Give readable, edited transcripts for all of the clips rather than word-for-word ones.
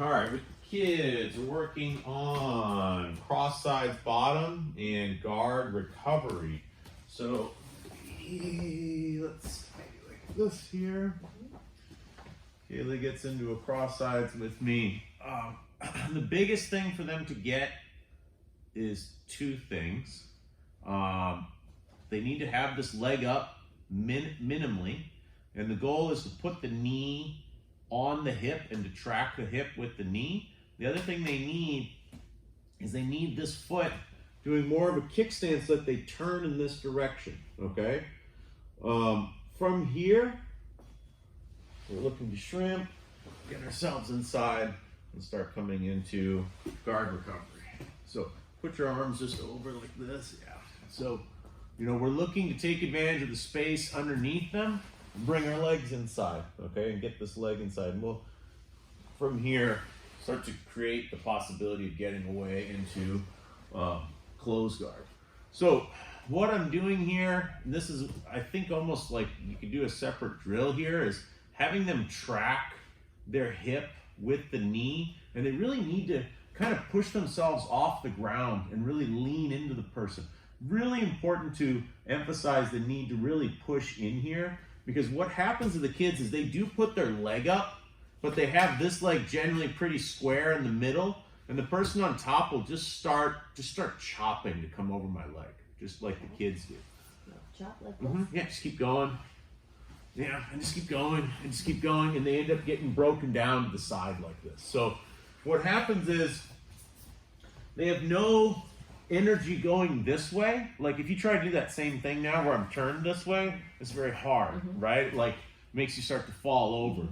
All right, with kids, we're working on cross sides bottom and guard recovery. So let's maybe like this here. Kaylee gets into a cross sides with me. The biggest thing for them to get is two things. They need to have this leg up minimally, and the goal is to put the knee on the hip and to track the hip with the knee. The other thing they need is they need this foot doing more of a kickstand so that they turn in this direction, okay? From here, we're looking to shrimp, get ourselves inside, and start coming into guard recovery. So put your arms just over like this, yeah. So, we're looking to take advantage of the space underneath them and bring our legs inside, okay, and get this leg inside. And we'll, from here, start to create the possibility of getting away into closed guard. So what I'm doing here, and this is, I think, almost like you could do a separate drill here, is having them track their hip with the knee, and they really need to kind of push themselves off the ground and really lean into the person. Really important to emphasize the need to really push in here, because what happens to the kids is they do put their leg up, but they have this leg generally pretty square in the middle, and the person on top will just start chopping to come over my leg, just like the kids do. Chop like this? Yeah, just keep going. Yeah, and just keep going, and just keep going, and they end up getting broken down to the side like this. So what happens is they have no energy going this way. Like if you try to do that same thing now where I'm turned this way, it's very hard, right? Like makes you start to fall over.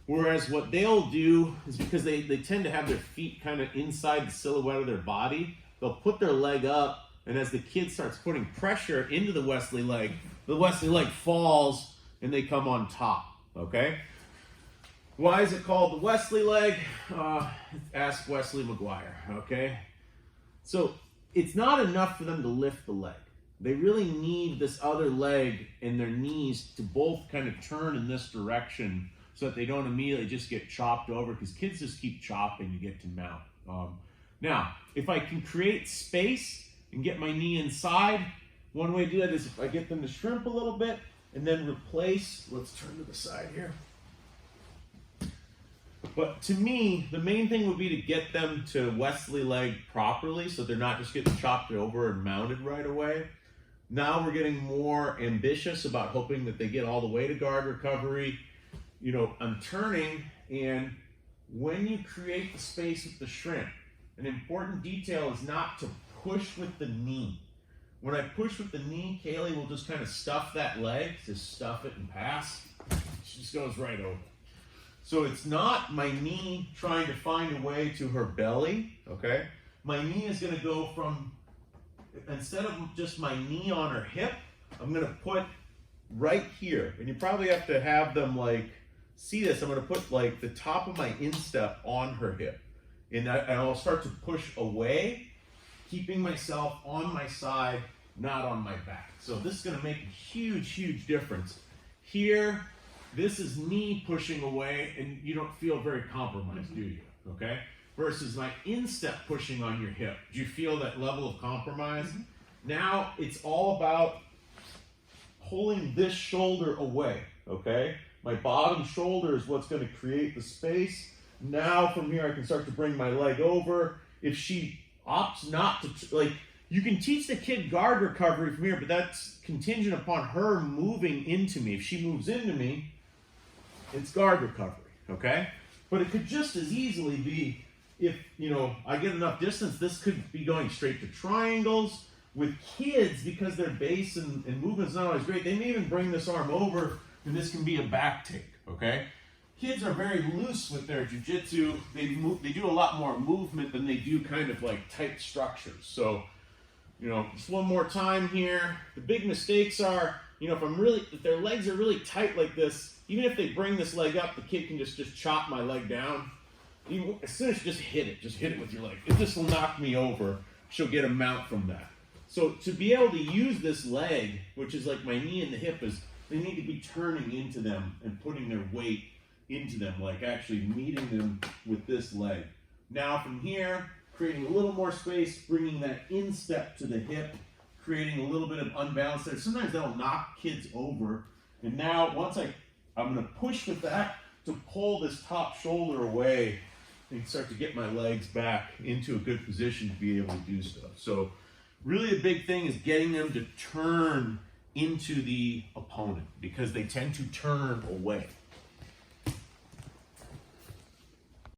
Whereas what they'll do is, because they tend to have their feet kind of inside the silhouette of their body, they'll put their leg up, and as the kid starts putting pressure into the Wesley leg falls and they come on top, okay? Why is it called the Wesley leg? Ask Wesley McGuire, okay? So it's not enough for them to lift the leg. They really need this other leg and their knees to both kind of turn in this direction so that they don't immediately just get chopped over, because kids just keep chopping to get to mount. Now, if I can create space and get my knee inside, one way to do that is if I get them to shrimp a little bit and then replace, let's turn to the side here. But to me, the main thing would be to get them to Wesley leg properly so they're not just getting chopped over and mounted right away. Now we're getting more ambitious about hoping that they get all the way to guard recovery. I'm turning, and when you create the space with the shrimp, an important detail is not to push with the knee. When I push with the knee, Kaylee will just kind of stuff that leg, just stuff it and pass. She just goes right over. So it's not my knee trying to find a way to her belly, okay? My knee is gonna go from, instead of just my knee on her hip, I'm gonna put right here. And you probably have to have them see this. I'm gonna put the top of my instep on her hip. And I'll start to push away, keeping myself on my side, not on my back. So this is gonna make a huge, huge difference. Here, this is knee pushing away, and you don't feel very compromised, do you? Okay? Versus my instep pushing on your hip. Do you feel that level of compromise? Now it's all about pulling this shoulder away, okay? My bottom shoulder is what's going to create the space. Now from here I can start to bring my leg over. If she opts not to, you can teach the kid guard recovery from here, but that's contingent upon her moving into me. If she moves into me, it's guard recovery, okay? But it could just as easily be, if I get enough distance, this could be going straight to triangles. With kids, because their base and movement's not always great, they may even bring this arm over, and this can be a back take, okay? Kids are very loose with their jiu-jitsu. They do a lot more movement than they do kind of tight structures. So, just one more time here. The big mistakes are, if their legs are really tight like this, even if they bring this leg up, the kid can just chop my leg down. As soon as you just hit it with your leg. If this will knock me over, she'll get a mount from that. So to be able to use this leg, which is like my knee and the hip, is they need to be turning into them and putting their weight into them, like actually meeting them with this leg. Now from here, creating a little more space, bringing that instep to the hip, creating a little bit of unbalance there. Sometimes that'll knock kids over. And now once I'm gonna push with that to pull this top shoulder away and start to get my legs back into a good position to be able to do stuff. So really a big thing is getting them to turn into the opponent because they tend to turn away.